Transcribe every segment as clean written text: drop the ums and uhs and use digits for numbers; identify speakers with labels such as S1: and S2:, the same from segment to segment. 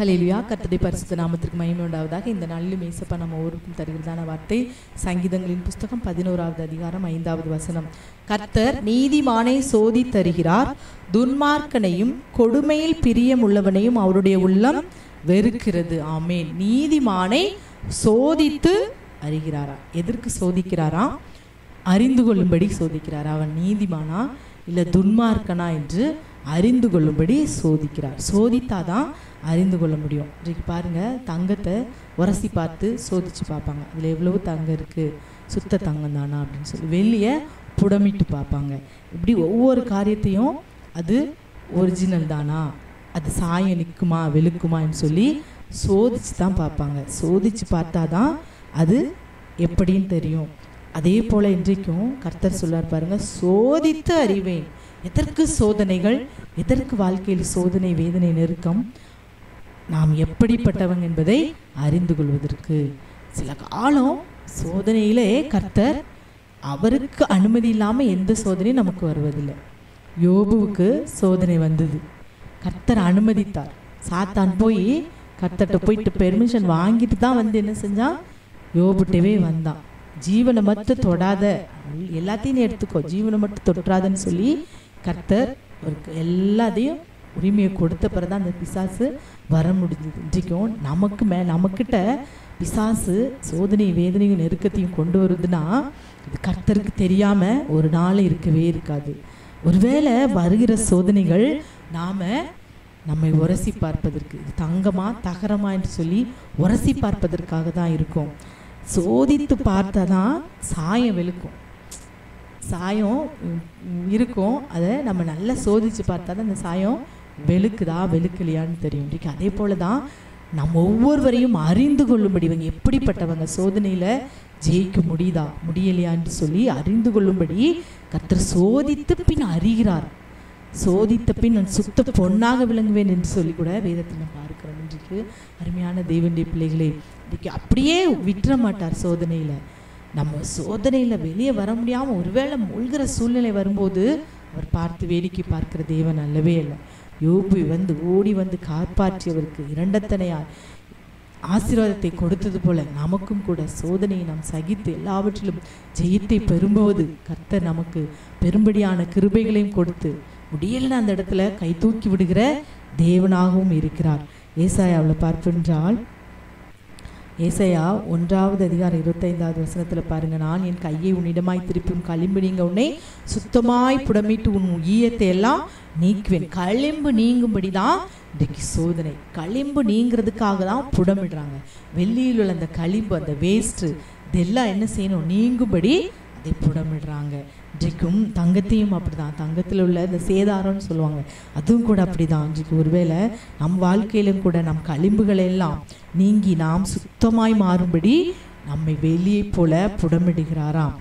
S1: ஹல்லேலூயா. கர்த்தருடைய பரிசுத்த நாமத்திற்கு மகிமை உண்டாவதாக. இந்த நாளிலும் இயேசப்பா நம்ம ஒவ்வொருக்கும் தருகிறதான வார்த்தை சங்கீதங்களின் புஸ்தகம் 11வது அதிகாரம் 5வது வசனம். கர்த்தர் நீதிமானை சோதித்தருகிறார், துன்மார்க்கனையும் கொடுமையில் பிரியம் உள்ளவனையும் அவருடைய உள்ளம் வெறுக்கிறது. ஆமேன். நீதிமானை சோதித்து அறிகிறாரா? எதற்கு சோதிக்கிறாரா? அறிந்து கொள்ளும்படி சோதிக்கிறாரா அவன் நீதிமானா இல்லை துன்மார்க்கனா என்று அறிந்து கொள்ளும்படி சோதிக்கிறார். சோதித்தாதான் அறிந்து கொள்ள முடியும். இன்றைக்கு பாருங்கள், தங்கத்தை உரசி பார்த்து சோதித்து பார்ப்பாங்க. அதில் எவ்வளவு தங்கம் இருக்குது, சுத்த தங்கம் தானா அப்படின்னு சொல்லி வெள்ளியை புடமிட்டு பார்ப்பாங்க. இப்படி ஒவ்வொரு காரியத்தையும் அது ஒரிஜினல் தானா, அது சாயம் நிற்குமா வெளுக்குமான்னு சொல்லி சோதித்து தான் பார்ப்பாங்க. சோதித்து பார்த்தா தான் அது எப்படின்னு தெரியும். அதே போல் இன்றைக்கும் கர்த்தர் சொல்லார் பாருங்க, சோதித்து அறிவேன். எதற்கு சோதனைகள், எதற்கு வாழ்க்கையில் சோதனை, வேதனை, நெருக்கம்? நாம் எப்படிப்பட்டவங்க என்பதை அறிந்து கொள்வதற்கு. சில காலம் சோதனையிலே கர்த்தர் அவருக்கு அனுமதி இல்லாமல் எந்த சோதனையும் நமக்கு வருவதில்லை. யோபுவுக்கு சோதனை வந்தது, கர்த்தர் அனுமதித்தார். சாத்தான் போய் கர்த்தர்கிட்ட போயிட்டு பெர்மிஷன் வாங்கிட்டு தான் வந்து என்ன செஞ்சான், யோபுட்டவே வந்தான். ஜீவனை மட்டும் தொடாத, எல்லாத்தையும் எடுத்துக்கோ, ஜீவனை மட்டும் தொற்றாதன்னு சொல்லி கர்த்தர் எல்லாத்தையும் உரிமையை கொடுத்த பிறதான் அந்த பிசாசு வர முடிஞ்சது. இன்றைக்கும் நமக்கிட்ட பிசாசு சோதனை, வேதனையும், நெருக்கத்தையும் கொண்டு வருதுன்னா இது கர்த்தருக்கு தெரியாமல் ஒரு நாள் இருக்கவே இருக்காது. ஒருவேளை வருகிற சோதனைகள் நம்மை உரசி பார்ப்பதற்கு, இது தங்கமா தகரமா என்று சொல்லி உரசி பார்ப்பதற்காக தான் இருக்கும். சோதித்து பார்த்தா தான் சாயம் வெளுக்கும், சாயம் இருக்கும். அதை நம்ம நல்லா சோதித்து பார்த்தா தான் அந்த சாயம் வெளுக்குதா வெளுக்கலையான்னு தெரியும். இன்றைக்கு அதே போல தான் நம்ம ஒவ்வொருவரையும் அறிந்து கொள்ளும்படி, இவங்க எப்படிப்பட்டவங்க, சோதனையில் ஜெயிக்க முடியுதா முடியலையான்னு சொல்லி அறிந்து கொள்ளும்படி கர்த்தர் சோதித்து பின் அறிகிறார். சோதித்த பின் நான் சுத்த பொன்னாக விளங்குவேன் என்று சொல்லி கூட வேதத்தில் நம்ம பார்க்கிறோம். இன்றைக்கு அருமையான தேவனுடைய பிள்ளைகளே, இன்றைக்கு அப்படியே விட்டுற மாட்டார். சோதனையில் நம்ம சோதனையில் வெளியே வர முடியாமல் ஒருவேளை மூழ்கிற சூழ்நிலை வரும்போது அவர் பார்த்து வேடிக்கை பார்க்கிற தேவன் அல்லவே அல்ல. யோபு ஓடி வந்து காப்பாற்றியவருக்கு இரண்டத்தனையார் ஆசீர்வாதத்தை கொடுத்தது போல நமக்கும் கூட சோதனையை நாம் சகித்து எல்லாவற்றிலும் ஜெயத்தை பெறும்போது கர்த்தர் நமக்கு பெரும்படியான கிருபைகளையும் கொடுத்து முடியலன்னு அந்த இடத்துல கை தூக்கி விடுகிற தேவனாகவும் இருக்கிறார். ஏசாயாவில் பார்ப்பென்றால் ஏசாயா 1வது அதிகாரம் 25வது வசனத்தில் பாருங்க, நான் என் கையை உன்னிடமாய் திருப்பி களிம்பு நீங்க உன்னை சுத்தமாய் புடமிட்டு உன் ஈயத்தை எல்லாம் நீக்குவேன். களிம்பு நீங்கும்படி தான் இன்றைக்கு சோதனை. களிம்பு நீங்கிறதுக்காக தான் புடமிடுறாங்க. வெள்ளியில் உள்ள அந்த களிம்பு, அந்த வேஸ்ட்டு, இதெல்லாம் என்ன செய்யணும், நீங்கும்படி அதை புடமிடுறாங்க. இன்றைக்கும் தங்கத்தையும் அப்படி தான், தங்கத்தில் உள்ள இந்த சேதாரம்னு சொல்லுவாங்க, அதுவும் கூட அப்படி தான். இன்றைக்கு ஒருவேளை நம் வாழ்க்கையிலும் கூட நம் களிம்புகளெல்லாம் நீங்கி நாம் சுத்தமாய் மாறும்படி நம்மை வெளியே போல புடமிடுகிறாராம்.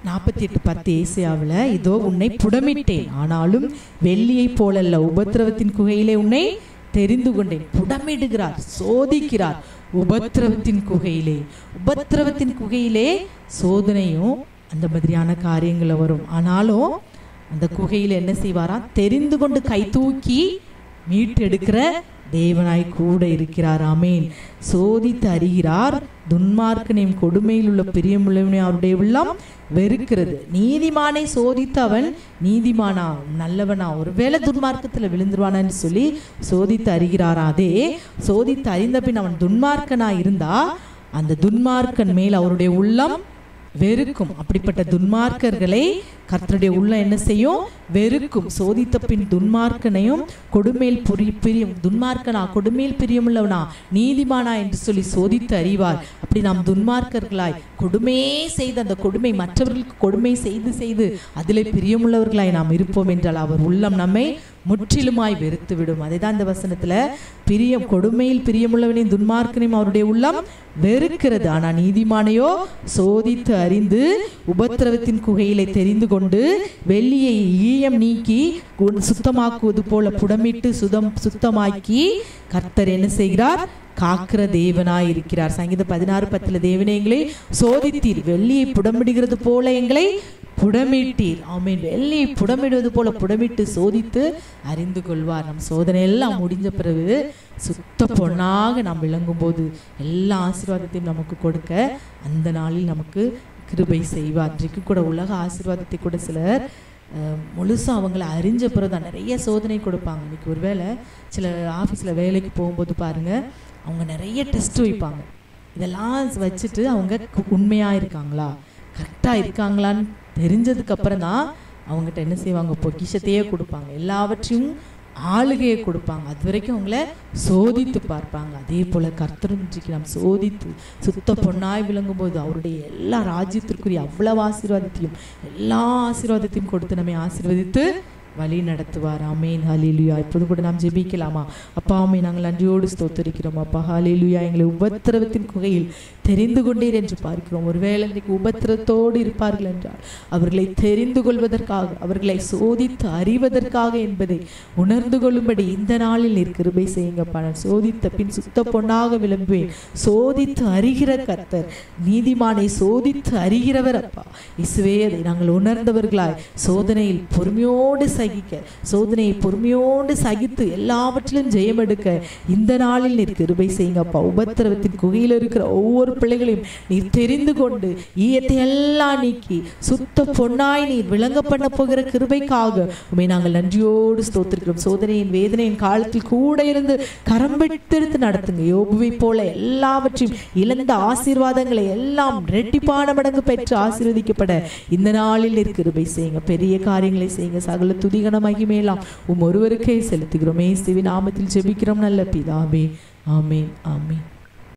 S1: 48:10 ஏசாயாவில், இதோ உன்னை புடமிட்டேன், ஆனாலும் வெள்ளியை போலல்ல, உபத்திரவத்தின் குகையிலே உன்னை தெரிந்து கொண்டேன். புடமிடுகிறார், சோதிக்கிறார். உபத்திரவத்தின் குகையிலே சோதனையும் அந்த மாதிரியான காரியங்களை வரும். ஆனாலும் அந்த குகையில் என்ன செய்வாராம், தெரிந்து கொண்டு கை தூக்கி மீட்டெடுக்கிற தேவனாய் கூட இருக்கிறார். ஆமேன். சோதித்து அறிகிறார், துன்மார்க்கனையும் கொடுமையில் உள்ள பிரியமுள்ளவனையும் அவருடைய உள்ளம் வெறுக்கிறது. நீதிமானை சோதித்து அவன் நீதிமானா நல்லவனா ஒருவேளை துன்மார்க்கத்தில் விழுந்துருவானான்னு சொல்லி சோதித்து அறிகிறாரா. அதே சோதித்து அறிந்த பின் அவன் துன்மார்க்கனா இருந்தா அந்த துன்மார்க்கன் மேல் அவருடைய உள்ளம் வெறுக்கும். அப்படிப்பட்ட துன்மார்க்கர்களை கர்த்தருடைய உள்ளம் என்ன செய்யும், வெறுக்கும். சோதித்த பின் துன்மார்க்கனையும் கொடுமையில் பிரியம், துன்மார்க்கனா கொடுமையில் பிரியமுள்ளவனா நீதிமானா என்று சொல்லி சோதித்து அறிவார். அப்படி நாம் துன்மார்க்கர்களாய் கொடுமையே செய்து, அந்த கொடுமை மற்றவர்களுக்கு கொடுமை செய்து செய்து அதிலே பிரியமுள்ளவர்களாய் நாம் இருப்போம் என்றால் அவர் உள்ளம் நம்மை முற்றிலுமாய் வெறுத்து விடும். அதே தான் இந்த வசனத்தில், கொடுமையில் பிரியமுள்ளவனையும் துன்மார்க்கனையும் அவருடைய உள்ளம் வெறுக்கிறது, ஆனால் நீதிமானையோ சோதித்து அறிந்து உபத்திரவத்தின் குகையிலே தெரிந்து கொண்டு வெள்ளியை ஈயம் நீக்கி சுத்தமாக்குவது போல புடமிட்டு சுத்தமாக்கி கர்த்தர் என்ன செய்கிறார், காக்கிற தேவனாய் இருக்கிறார். சங்கீதம் 16:10 தேவனே எங்களை சோதித்தீர், வெள்ளியை புடமிடுகிறது போல எங்களை புடமிட்டீர். ஆமென். வெள்ளியை புடமிடுவது போல புடமிட்டு சோதித்து அறிந்து கொள்வார். நம் சோதனை எல்லாம் முடிஞ்ச பிறகு சுத்த பொன்னாக நாம் விளங்கும் போது எல்லா ஆசீர்வாதத்தையும் நமக்கு கொடுக்க அந்த நாளில் நமக்கு கிருபை செய்வார். இன்றைக்கு கூட உலக ஆசீர்வாதத்தை கூட சிலர் முழுசாக அவங்கள அறிஞ்ச பிறகு தான் நிறைய சோதனை கொடுப்பாங்க. இன்றைக்கி ஒரு வேளை சில ஆஃபீஸில் வேலைக்கு போகும்போது பாருங்கள், அவங்க நிறைய டெஸ்ட் வைப்பாங்க. இதெல்லாம் வச்சுட்டு அவங்க உண்மையாக இருக்காங்களா, கரெக்டாக இருக்காங்களான்னு தெரிஞ்சதுக்கப்புறம் தான் அவங்ககிட்ட என்ன செய்வாங்க, பொக்கிஷத்தையே கொடுப்பாங்க, எல்லாவற்றையும் ஆளுகையை கொடுப்பாங்க. அது வரைக்கும் அவங்கள சோதித்து பார்ப்பாங்க. அதே போல் கர்த்தரும் இன்றைக்கு நாம் சோதித்து சுத்த பொன்னாய் விளங்கும் போது அவருடைய எல்லா ராஜ்யத்திற்குரிய அவ்வளவு ஆசீர்வாதத்தையும் எல்லா ஆசீர்வாதத்தையும் கொடுத்து நம்மை ஆசீர்வதித்து வழி நடத்துவார். ஆமேன். ஹல்லேலூயா. இப்போது கூட நாம் ஜெபிக்கலாமா? அப்பா, ஆமேன், நாங்கள் நன்றியோடு ஸ்தோத்திரிக்கிறோம். அப்பா, ஹல்லேலூயா. எங்களை உபத்திரவத்தின் குகையில் தெரிந்து கொண்டீர் என்று பார்க்கிறோம். ஒருவேளை இன்றைக்கு உபத்திரத்தோடு இருப்பார்கள் என்றால் அவர்களை தெரிந்து கொள்வதற்காக, அவர்களை சோதித்து அறிவதற்காக என்பதை உணர்ந்து கொள்ளும்படி இந்த நாளில் நீர் கிருபை செய்யுங்கப்பா. நான் சோதித்த பின் சுத்த பொன்னாக விளம்புவேன். சோதித்து அறிகிற கர்த்தர், நீதிமானை சோதித்து அறிகிறவர். அப்பா இயேசுவே, அதை நாங்கள் உணர்ந்தவர்களாய் சோதனையில் பொறுமையோடு சகிக்க, சோதனையை பொறுமையோடு சகித்து எல்லாவற்றிலும் ஜெயம் எடுக்க இந்த நாளில் நீர் கிருபை செய்யுங்கப்பா. உபத்திரவத்தின் குகையில் இருக்கிற ஒவ்வொரு பிள்ளைகளையும் நீர் தெரிந்து கொண்டு ஈயத்தை எல்லாம் நீக்கி சுத்த பொன்னாய் நீர் விளங்க பண்ண போகிற கிருபைக்காக உம்மை நாங்கள் நன்றியோடு ஸ்தோத்திரிக்கிறோம். சோதனையின் வேதனையின் காலத்தில் கூட இருந்து கரம் பிடித்தெடுத்து நடத்துங்க. யோபுவை போல எல்லாவற்றையும் இழந்த ஆசீர்வாதங்களை எல்லாம் ரெட்டிப்பான மடங்கு பெற்று ஆசீர்வதிக்கப்பட இந்த நாளில் நீர் கிருபை செய்யுங்க. பெரிய காரியங்களை செய்யுங்க. சகல துதிகன மகிமையெல்லாம் ஒருவருக்கே செலுத்துகிறோம். இயேசுவின் நாமத்தில் ஜெபிக்கிறோம் நல்ல பிதாவே. ஆமென். ஆமென்.